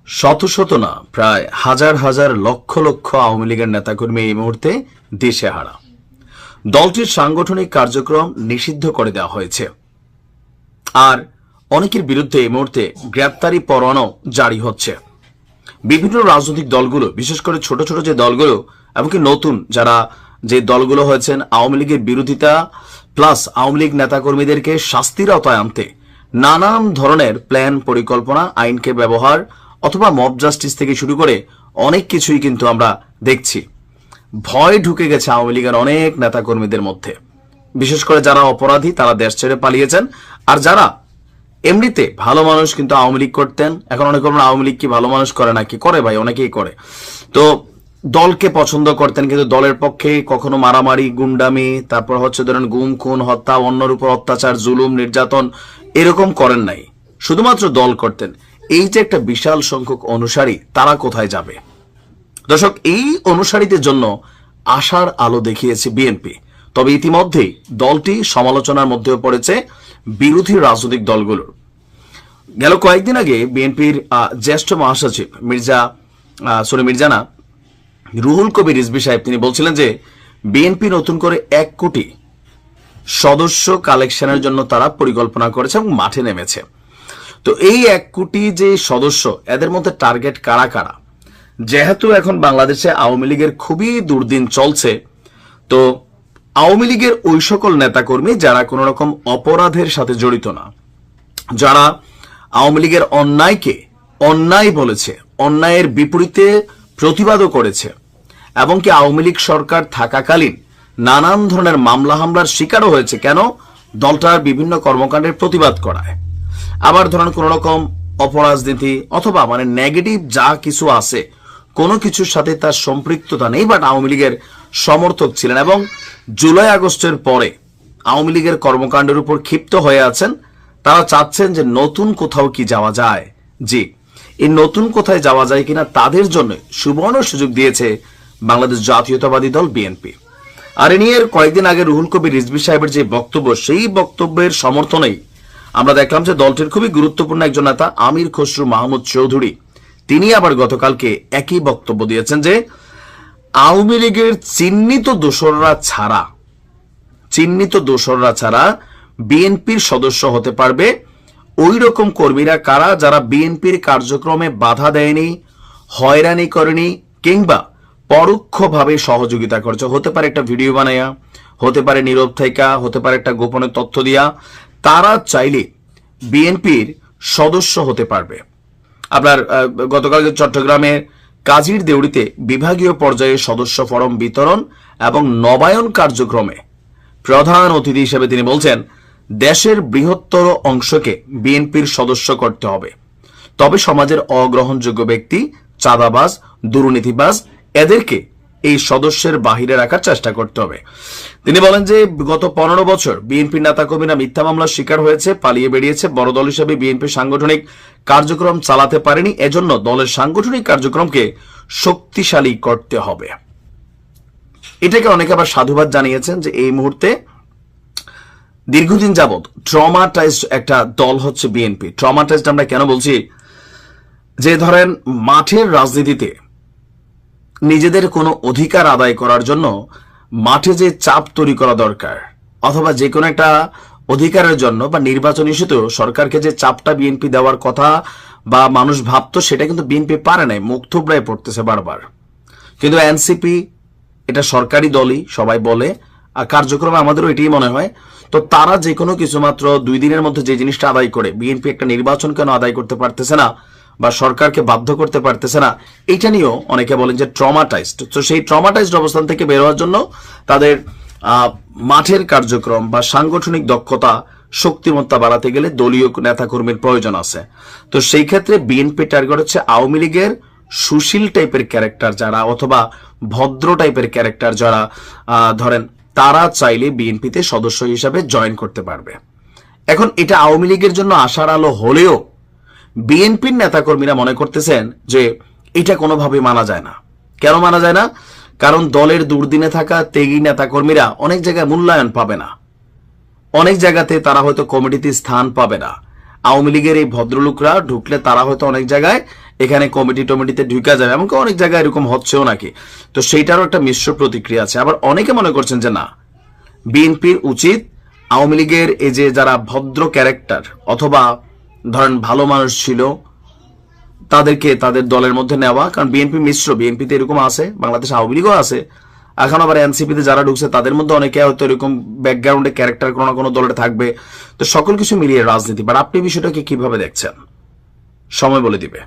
শত শত না প্রায় হাজার হাজার লক্ষ লক্ষ আওয়ামী লীগের নেতাকর্মী এই মুহূর্তে দিশেহারা। দলটির সাংগঠনিক কার্যক্রম নিষিদ্ধ করে দেওয়া হয়েছে, আর অনেকের বিরুদ্ধে এই মুহূর্তে গ্রেপ্তারি পরোয়ানাও জারি হচ্ছে। বিভিন্ন রাজনৈতিক দলগুলো, বিশেষ করে ছোট ছোট যে দলগুলো, এমনকি নতুন যারা যে দলগুলো হয়েছেন আওয়ামী লীগের বিরোধিতা প্লাস আওয়ামী লীগ নেতাকর্মীদেরকে শাস্তির আওতায় আনতে নানান ধরনের প্ল্যান, পরিকল্পনা, আইনকে ব্যবহার অথবা মব জাস্টিস থেকে শুরু করে অনেক কিছুই কিন্তু আমরা দেখছি। ভয় ঢুকে গেছে আওয়ামী লীগের অনেক নেতাকর্মীদের মধ্যে, বিশেষ করে যারা অপরাধী তারা দেশ ছেড়ে পালিয়েছেন, আর যারা এমনিতে ভালো মানুষ কিন্তু আওয়ামী লীগ করতেন, এখন অনেক আওয়ামী লীগ কি ভালো মানুষ করে নাকি? করে ভাই, অনেকেই করে। তো দলকে পছন্দ করতেন কিন্তু দলের পক্ষে কখনো মারামারি, গুন্ডামি, তারপর হচ্ছে ধরেন গুম, খুন, হত্যা, অন্যের উপর অত্যাচার, জুলুম, নির্যাতন এরকম করেন নাই, শুধুমাত্র দল করতেন। এই যে একটা বিশাল সংখ্যক অনুসারী, তারা কোথায় যাবে? দর্শক, এই অনুসারীদের জন্য আশার আলো দেখিয়েছে বিএনপি। তবে ইতিমধ্যেই দলটি সমালোচনার মধ্যেও পড়েছে বিরোধী রাজনৈতিক দলগুলোর। গেল কয়েকদিন আগে বিএনপির জ্যেষ্ঠ মহাসচিব মির্জানা রুহুল কবির রিজভী সাহেব তিনি বলছিলেন যে বিএনপি নতুন করে 1 কোটি সদস্য কালেকশনের জন্য তারা পরিকল্পনা করেছে এবং মাঠে নেমেছে। তো এই 1 কোটি যে সদস্য, এদের মধ্যে টার্গেট কারা কারা? যেহেতু এখন বাংলাদেশে আওয়ামী লীগের খুবই দুর্দিন চলছে, তো আওয়ামী লীগের ওই সকল নেতাকর্মী যারা কোন রকম অপরাধের সাথে জড়িত না, যারা আওয়ামী লীগের অন্যায়কে অন্যায় বলেছে, অন্যায়ের বিপরীতে প্রতিবাদও করেছে, এবং কি আওয়ামী লীগ সরকার থাকাকালীন নানান ধরনের মামলা হামলার শিকারও হয়েছে, কেন? দলটার বিভিন্ন কর্মকাণ্ডের প্রতিবাদ করায়। আবার ধরেন কোন রকম অপরাজনীতি অথবা নেগেটিভ যা কিছু আছে, কোনো কিছুর সাথে তার সম্পৃক্ততা নেই, বাট আওয়ামী লীগের সমর্থক ছিলেন এবং জুলাই আগস্টের পরে আওয়ামী লীগের কর্মকাণ্ডের উপর ক্ষিপ্ত হয়ে আছেন। তারা চাচ্ছেন যে নতুন কোথাও কি যাওয়া যায়। জি, এই নতুন কোথায় যাওয়া যায় কিনা তাদের জন্য সুবর্ণ সুযোগ দিয়েছে বাংলাদেশ জাতীয়তাবাদী দল বিএনপি। আর এ নিয়ে কয়েকদিন আগে রুহুল কবির রিজভী সাহেবের যে বক্তব্য, সেই বক্তব্যের সমর্থনেই আমরা দেখলাম যে দলটির খুবই গুরুত্বপূর্ণ একজন নেতা আমির খসরু মাহমুদ চৌধুরী তিনি আবার গতকালকে একই বক্তব্য দিয়েছেন যে আওয়ামী লীগের চিহ্নিত দোসররা ছাড়া বিএনপির সদস্য হতে পারবে ওই রকম কর্মীরা কারা, যারা বিএনপির কার্যক্রমে বাধা দেয়নি, হয়রানি করেনি, কিংবা পরোক্ষভাবে সহযোগিতা করছে। হতে পারে একটা ভিডিও বানায়া, হতে পারে নীরব থাইকা, হতে পারে একটা গোপনে তথ্য দিয়া, তারা চাইলে বিএনপির সদস্য হতে পারবে। আপনার গতকাল চট্টগ্রামের কাজীর দেউড়িতে বিভাগীয় পর্যায়ে সদস্য ফরম বিতরণ এবং নবায়ন কার্যক্রমে প্রধান অতিথি হিসেবে তিনি বলছেন দেশের বৃহত্তর অংশকে বিএনপির সদস্য করতে হবে, তবে সমাজের অগ্রহণযোগ্য ব্যক্তি, চাঁদাবাজ, দুর্নীতিবাজ এদেরকে এই সদস্যের বাহিরে রাখার চেষ্টা করতে হবে। তিনি বলেন যে গত 15 বছর বিএনপির নেতাকর্মীরা মিথ্যা মামলার শিকার হয়েছে, পালিয়ে বেরিয়েছে, বড় দল হিসেবে বিএনপি সাংগঠনিক কার্যক্রম চালাতে পারেনি, এজন্য দলের সাংগঠনিক কার্যক্রমকে শক্তিশালী করতে হবে। এটাকে অনেকে আবার সাধুবাদ জানিয়েছেন যে এই মুহূর্তে দীর্ঘদিন যাবৎ ট্রমাটাইজড একটা দল হচ্ছে বিএনপি। ট্রমাটাইজড আমরা কেন বলছি? যে ধরেন মাঠের রাজনীতিতে নিজেদের কোনো অধিকার আদায় করার জন্য মাঠে যে চাপ তৈরি করা দরকার, অথবা যে কোনো একটা অধিকারের জন্য বা নির্বাচন ইস্যুতেও সরকারকে যে চাপটা বিএনপি দেওয়ার কথা বা মানুষ ভাবতো, সেটা কিন্তু বিএনপি পারে নাই, মুখ থুবড়ায় পড়তেছে বারবার। কিন্তু এনসিপি এটা সরকারি দলই, সবাই বলে, আর কার্যক্রমে আমাদেরও এটাই মনে হয়। তো তারা যে কোনো কিছু মাত্র 2 দিনের মধ্যে যে জিনিসটা আদায় করে, বিএনপি একটা নির্বাচন কেন আদায় করতে পারতেছে না বা সরকারকে বাধ্য করতে পারতেছে না, এইটা নিয়েও অনেকে বলেন যে ট্রমাটাইজড। তো সেই ট্রমাটাইজড অবস্থান থেকে বের হওয়ার জন্য তাদের মাঠের কার্যক্রম বা সাংগঠনিক দক্ষতা, শক্তিমত্তা বাড়াতে গেলে দলীয় নেতাকর্মীর প্রয়োজন আছে। তো সেই ক্ষেত্রে বিএনপি টার্গেট হচ্ছে আওয়ামী লীগের সুশীল টাইপের ক্যারেক্টার যারা, অথবা ভদ্র টাইপের ক্যারেক্টার যারা, ধরেন তারা চাইলে বিএনপিতে সদস্য হিসাবে জয়েন করতে পারবে। এখন এটা আওয়ামী লীগের জন্য আশার আলো হলেও বিএনপির নেতাকর্মীরা মনে করতেছেন যে এটা কোনোভাবে মানা যায় না। কেন মানা যায় না? কারণ দলের দুর্দিনে থাকা ত্যাগী নেতাকর্মীরা অনেক জায়গায় মূল্যায়ন পাবে না, অনেক জায়গাতে তারা হয়তো কমিটিতে স্থান পাবে না। আওয়ামী লীগের এই ভদ্রলোকরা ঢুকলে তারা হয়তো অনেক জায়গায় এখানে কমিটি টমিটিতে ঢুকা যাবে, এমনকি অনেক জায়গায় এরকম হচ্ছেও নাকি। তো সেইটারও একটা মিশ্র প্রতিক্রিয়া আছে। আবার অনেকে মনে করছেন যে না, বিএনপির উচিত আওয়ামী লীগের এই যে যারা ভদ্র ক্যারেক্টার অথবা ধরেন ভালো মানুষ ছিল তাদেরকে তাদের দলের মধ্যে নেওয়া, কারণ বিএনপি মিশ্র, বিএনপিতে এরকম আছে, বাংলাদেশ আওয়ামী লীগও আছে, এখন আবার এনসিপিতে যারা ঢুকছে তাদের মধ্যে অনেকে হয়তো এরকম ব্যাকগ্রাউন্ডে ক্যারেক্টার কোনো না কোনো দলের থাকবে। তো সকল কিছু মিলিয়ে রাজনীতি। বাট আপনি বিষয়টাকে কিভাবে দেখছেন, সময় বলে দিবে।